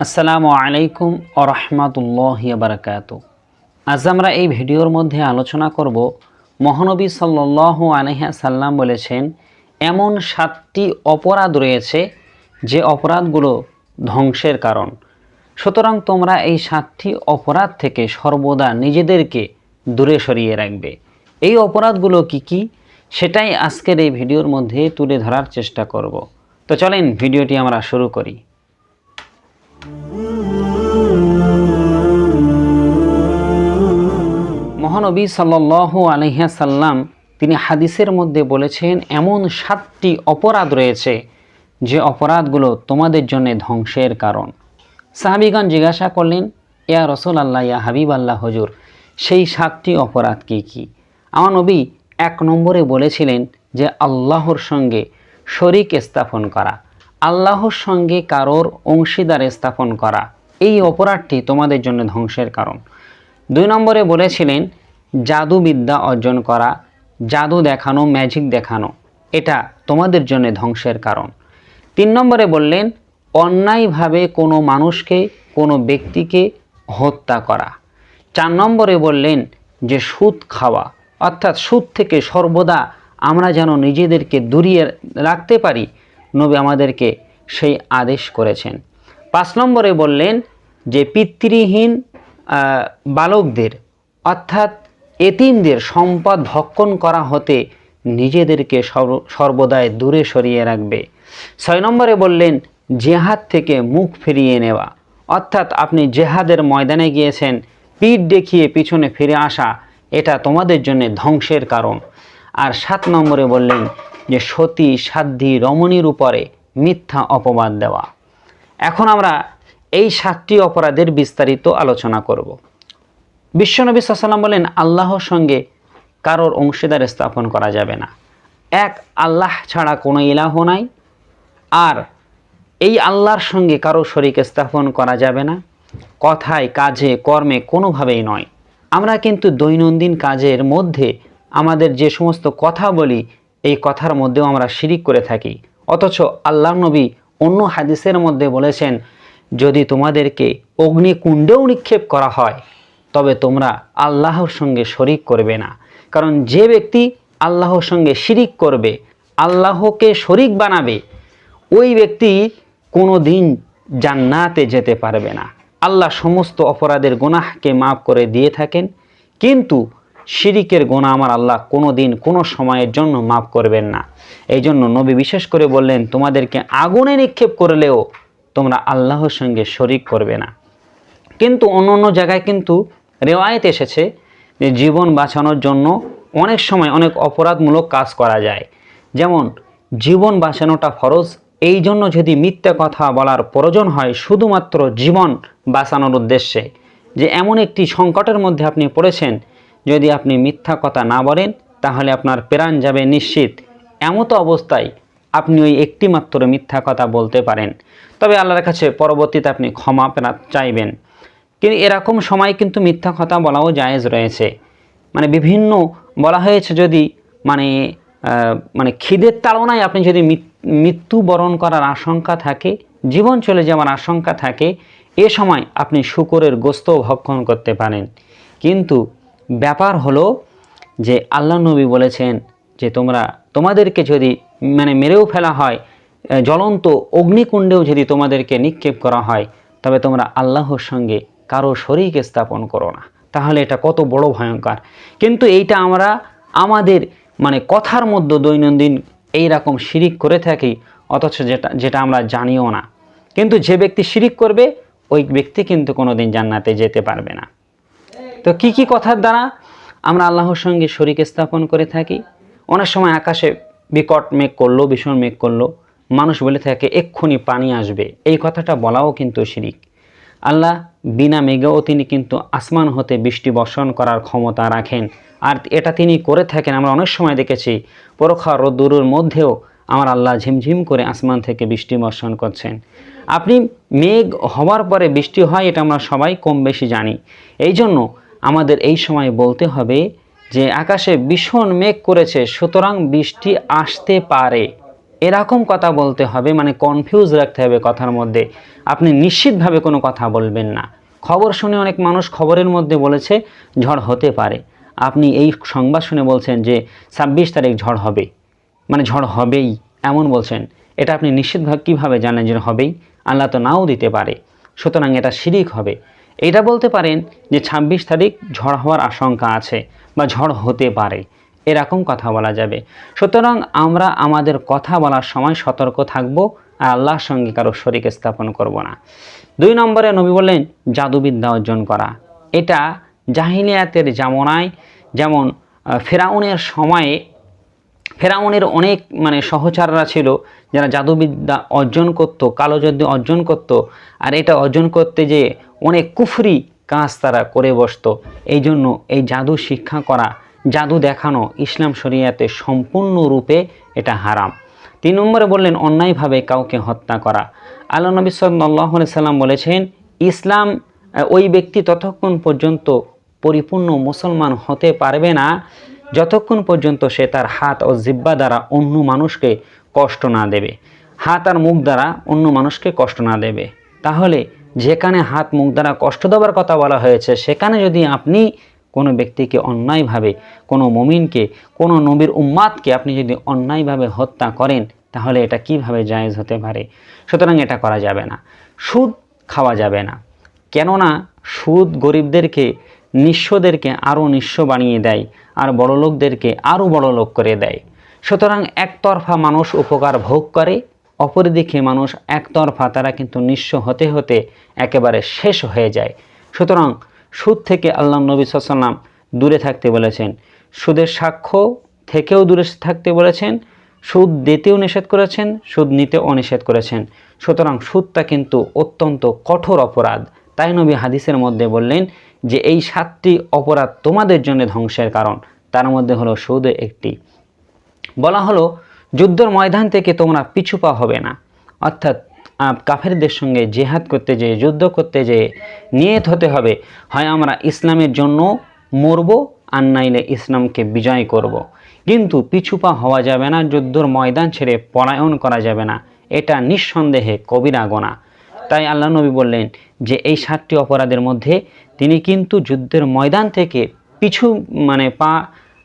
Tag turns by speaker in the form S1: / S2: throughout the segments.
S1: আসসালামু আলাইকুম ওয়া রাহমাতুল্লাহি ওয়া বারাকাতুহু। আজ আমরা এই ভিডিওর মধ্যে আলোচনা করব মহানবী সাল্লাল্লাহু আলাইহি সাল্লাম বলেছেন এমন 7টি অপরাধ রয়েছে যে অপরাধগুলো ধ্বংসের কারণ। সুতরাং তোমরা এই 7টি অপরাধ থেকে সর্বদা নিজেদেরকে দূরে সরিয়ে রাখবে। এই অপরাধগুলো কি সেটাই আজকের এই ভিডিওর মধ্যে তুলে ধরার চেষ্টা করব। তো চলেন ভিডিওটি আমরা শুরু করি। মহানবী সাল্লাল্লাহু আলাইহি সাল্লাম তিনি হাদিসের মধ্যে বলেছেন এমন 7টি অপরাধ রয়েছে যে অপরাধগুলো তোমাদের জন্য ধ্বংসের কারণ। সাহাবীগণ জিজ্ঞাসা করলেন, ইয়া রাসূলুল্লাহ, ইয়া হাবিবাল্লাহ হুজুর, সেই 7টি অপরাধ কি? আমার নবী 1 নম্বরে বলেছিলেন যে আল্লাহর সঙ্গে শরীক স্থাপন করা, আল্লাহর সঙ্গে কারোর অংশীদার স্থাপন করা, এই অপরাধটি তোমাদের জন্য ধ্বংসের কারণ। 2 নম্বরে বলেছিলেন জাদুবিদ্যা অর্জন করা, জাদু দেখানো, ম্যাজিক দেখানো, এটা তোমাদের জন্য ধ্বংসের কারণ। 3 নম্বরে বললেন অন্যায়ভাবে কোনো মানুষকে, কোনো ব্যক্তিকে হত্যা করা। 4 নম্বরে বললেন যে সুদ খাওয়া, অর্থাৎ সুদ থেকে সর্বদা আমরা যেন নিজেদেরকে দূরিয়ে রাখতে পারি, নবী আমাদেরকে সেই আদেশ করেছেন। 5 নম্বরে বললেন যে পিতৃহীন বালকদের অর্থাৎ এতিমদের সম্পদ ভক্ষণ করা হতে নিজেদেরকে সর্বদাই দূরে সরিয়ে রাখবে। 6 নম্বরে বললেন জেহাদ থেকে মুখ ফিরিয়ে নেওয়া, অর্থাৎ আপনি জেহাদের ময়দানে গিয়েছেন, পিঠ দেখিয়ে পিছনে ফিরে আসা, এটা তোমাদের জন্য ধ্বংসের কারণ। আর 7 নম্বরে বললেন যে সতী সাধ্বী রমণীর উপরে মিথ্যা অপবাদ দেওয়া। এখন আমরা এই 7টি অপরাধের বিস্তারিত আলোচনা করব। বিশ্বনবী সাল্লাল্লাহু আলাইহি ওয়াসাল্লাম বলেন আল্লাহর সঙ্গে কারোর অংশীদার স্থাপন করা যাবে না। এক আল্লাহ ছাড়া কোনো ইলাহ নাই, আর এই আল্লাহর সঙ্গে কারো শরীক স্থাপন করা যাবে না। কথায়, কাজে, কর্মে কোনোভাবেই নয়। আমরা কিন্তু দৈনন্দিন কাজের মধ্যে আমাদের যে সমস্ত কথা বলি, এই কথার মধ্যেও আমরা শিরিক করে থাকি। অথচ আল্লাহর নবী অন্য হাদিসের মধ্যে বলেছেন যদি তোমাদেরকে অগ্নিকুণ্ডেও নিক্ষেপ করা হয় তবে তোমরা আল্লাহর সঙ্গে শরিক করবে না। কারণ যে ব্যক্তি আল্লাহর সঙ্গে শিরিক করবে, আল্লাহকে শরিক বানাবে, ওই ব্যক্তি কোনো দিন জান্নাতে যেতে পারবে না। আল্লাহ সমস্ত অপরাধের গুনাহকে মাফ করে দিয়ে থাকেন, কিন্তু শিরিকের গুনাহ আমার আল্লাহ কোনো দিন কোনো সময়ের জন্য মাফ করবেন না। এই জন্য নবী বিশেষ করে বললেন তোমাদেরকে আগুনে নিক্ষেপ করলেও তোমরা আল্লাহর সঙ্গে শরিক করবে না। কিন্তু অন্য জায়গায় কিন্তু রিওয়ায়েত এসেছে যে জীবন বাঁচানোর জন্য অনেক সময় অনেক অপরাধমূলক কাজ করা যায়। যেমন জীবন বাঁচানোটা ফরজ, এই জন্য যদি মিথ্যা কথা বলার প্রয়োজন হয় শুধুমাত্র জীবন বাঁচানোর উদ্দেশ্যে, যে এমন একটি সংকটের মধ্যে আপনি পড়েছেন, যদি আপনি মিথ্যা কথা না বলেন তাহলে আপনার প্রাণ যাবে নিশ্চিত, এমতো অবস্থায় আপনি ওই একটি মাত্র মিথ্যা কথা বলতে পারেন। তবে আল্লাহর কাছে পরবর্তীতে আপনি ক্ষমা চাইবেন। কিন্তু এরকম সময় কিন্তু মিথ্যা কথা বলাও জায়েজ রয়েছে। মানে বিভিন্ন বলা হয়েছে যদি মানে খিদের তাড়নায় আপনি যদি মৃত্যুবরণ করার আশঙ্কা থাকে, জীবন চলে যাওয়ার আশঙ্কা থাকে, এ সময় আপনি শূকরের গোশত ভক্ষণ করতে পারেন। কিন্তু ব্যাপার হলো যে আল্লাহ নবী বলেছেন যে তোমাদেরকে যদি মেরেও ফেলা হয়, জ্বলন্ত অগ্নিকুণ্ডেও যদি তোমাদেরকে নিক্ষেপ করা হয়, তবে তোমরা আল্লাহর সঙ্গে কারো শরীক স্থাপন করো না। তাহলে এটা কত বড় ভয়ঙ্কর। কিন্তু এইটা আমরা আমাদের কথার মধ্যে দৈনন্দিন এই রকম শিরিক করে থাকি, অথচ যেটা আমরা জানিও না। কিন্তু যে ব্যক্তি শিরিক করবে ওই ব্যক্তি কিন্তু কোনোদিন জান্নাতে যেতে পারবে না। তো কি কথার দ্বারা আমরা আল্লাহর সঙ্গে শরীক স্থাপন করে থাকি? অনেক সময় আকাশে বিকট মেঘ করলো, ভীষণ মেঘ করলো, মানুষ বলে থাকে এক্ষুনি পানি আসবে, এই কথাটা বলাও কিন্তু শিরিক। আল্লাহ বিনা মেঘেও তিনি কিন্তু আসমান হতে বৃষ্টি বর্ষণ করার ক্ষমতা রাখেন, আর এটা তিনি করে থাকেন। আমরা অনেক সময় দেখেছি প্রখর রোদ্দুরের মধ্যেও আমার আল্লাহ ঝিমঝিম করে আসমান থেকে বৃষ্টি বর্ষণ করছেন। আপনি মেঘ হওয়ার পরে বৃষ্টি হয়, এটা আমরা সবাই কম বেশি জানি। এই জন্য আমাদের এই সময় বলতে হবে যে আকাশে ভীষণ মেঘ করেছে, সুতরাং বৃষ্টি আসতে পারে। এরকম কথা বলতে হবে, মানে কনফিউজ রাখতে হবে কথার মধ্যে। আপনি নিশ্চিতভাবে কোনো কথা বলবেন না। খবর শুনে অনেক মানুষ খবরের মধ্যে বলেছে ঝড় হতে পারে, আপনি এই সংবাদ শুনে বলছেন যে 26 তারিখ ঝড় হবে, মানে ঝড় হবেই এমন বলছেন। এটা আপনি নিশ্চিতভাবে কীভাবে জানেন যে হবেই? আল্লাহ তো নাও দিতে পারে, সুতরাং এটা শিরিক হবে। এটা বলতে পারেন যে 26 তারিখ ঝড় হওয়ার আশঙ্কা আছে বা ঝড় হতে পারে, এরকম কথা বলা যাবে। সুতরাং আমরা আমাদের কথা বলার সময় সতর্ক থাকব আর আল্লাহর সঙ্গে কারো শরীক স্থাপন করব না। 2 নম্বরে নবী বললেন জাদুবিদ্যা অর্জন করা। এটা জাহিলিয়াতের জামানায়, যেমন ফেরাউনের সময়ে, ফেরাউনের অনেক মানে সহচররা ছিল যারা জাদুবিদ্যা অর্জন করত, কালোজাদু অর্জন করত, আর এটা অর্জন করতে যে অনেক কুফরি কাজ তারা করে বসত। এই জন্য এই জাদু শিক্ষা করা, জাদু দেখানো ইসলাম শরিয়াতে সম্পূর্ণরূপে এটা হারাম। 3 নম্বরে বললেন অন্যায়ভাবে কাউকে হত্যা করা। আল্লাহ নবী সাল্লাল্লাহু আলাইহি সাল্লাম বলেছেন ইসলাম ওই ব্যক্তি ততক্ষণ পর্যন্ত পরিপূর্ণ মুসলমান হতে পারবে না যতক্ষণ পর্যন্ত সে তার হাত ও জিহ্বা দ্বারা অন্য মানুষকে কষ্ট না দেবে, হাত আর মুখ দ্বারা অন্য মানুষকে কষ্ট না দেবে। তাহলে যেখানে হাত মুখ দ্বারা কষ্ট দেওয়ার কথা বলা হয়েছে, সেখানে যদি আপনি কোনো ব্যক্তিকে অন্যায়ভাবে, কোনো মুমিনকে, কোনো নবীর উম্মাতকে আপনি যদি অন্যায়ভাবে হত্যা করেন, তাহলে এটা কিভাবে জায়েজ হতে পারে? সুতরাং এটা করা যাবে না। সুদ খাওয়া যাবে না, কেননা সুদ গরিবদেরকে, নিঃস্বদেরকে আরও নিঃস্ব বানিয়ে দেয় আর বড়লোকদেরকে আরও বড়লোক করে দেয়। সুতরাং একতরফা মানুষ উপকার ভোগ করে, অপরদিকে মানুষ একতরফা তারা কিন্তু নিঃস্ব হতে হতে একেবারে শেষ হয়ে যায়। সুতরাং সুদ থেকে আল্লাহ নবী সাল্লাল্লাহু আলাইহি ওয়াসাল্লাম দূরে থাকতে বলেছেন, সুদের সাক্ষ্য থেকেও দূরে থাকতে বলেছেন, সুদ দিতেও নিষেধ করেছেন, সুদ নিতেও নিষেধ করেছেন। সুতরাং সুদটা কিন্তু অত্যন্ত কঠোর অপরাধ। তাই নবী হাদিসের মধ্যে বললেন যে এই 7টি অপরাধ তোমাদের জন্য ধ্বংসের কারণ, তার মধ্যে হলো সুদ একটি। বলা হলো যুদ্ধের ময়দান থেকে তোমরা পিছু পা হবে না, অর্থাৎ কাফেরদের সঙ্গে জিহাদ করতে যেয়ে, যুদ্ধ করতে যেয়ে নিয়ত হতে হবে, হয় আমরা ইসলামের জন্য মরব আর নাইলে ইসলামকে বিজয় করব। কিন্তু পিছু পা হওয়া যাবে না, যুদ্ধের ময়দান ছেড়ে পলায়ন করা যাবে না, এটা নিঃসন্দেহে কবিরা গুনাহ। তাই আল্লাহ নবী বললেন যে এই 7টি অপরাধের মধ্যে তিনি কিন্তু যুদ্ধের ময়দান থেকে পিছু মানে পা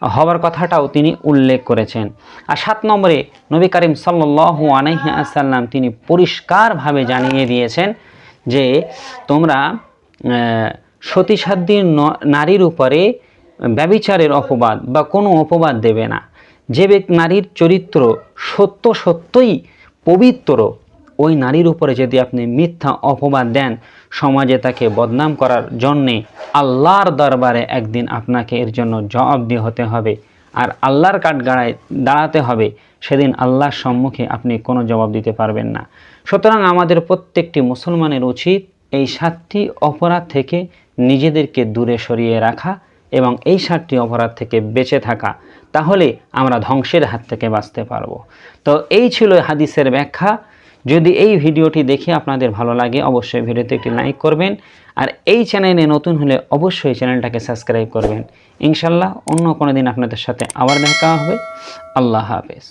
S1: হওয়ার কথাটাও তিনি উল্লেখ করেছেন। আর 7 নম্বরে নবী করিম সাল্লাল্লাহু আলাইহি ওয়াসাল্লাম তিনি পরিষ্কারভাবে জানিয়ে দিয়েছেন যে তোমরা সতীসাধ্যী নারীর উপরে ব্যভিচারের অপবাদ বা কোনো অপবাদ দেবে না। যে নারীর চরিত্র সত্যই পবিত্র, ওই নারীর উপরে যদি আপনি মিথ্যা অপবাদ দেন, সমাজে তাকে বদনাম করার জন্যে আল্লাহর দরবারে একদিন আপনাকে এর জন্য জবাবদিহি হতে হবে। আর আল্লাহর কাঠগড়ায় দাঁড়াতে হবে, সেদিন আল্লাহর সম্মুখে আপনি কোনো জবাব দিতে পারবেন না। সুতরাং আমাদের প্রত্যেকটি মুসলমানের উচিত এই 7টি অপরাধ থেকে নিজেদেরকে দূরে সরিয়ে রাখা এবং এই 7টি অপরাধ থেকে বেঁচে থাকা, তাহলে আমরা ধ্বংসের হাত থেকে বাঁচতে পারবো। তো এই ছিল হাদিসের ব্যাখ্যা। যদি এই ভিডিওটি দেখে আপনাদের ভালো লাগে, অবশ্যই ভিডিওতে একটি লাইক করবেন, আর এই চ্যানেলে নতুন হলে অবশ্যই চ্যানেলটাকে সাবস্ক্রাইব করবেন। ইনশাল্লাহ অন্য কোনো দিন আপনাদের সাথে আবার দেখা হবে। আল্লাহ হাফেজ।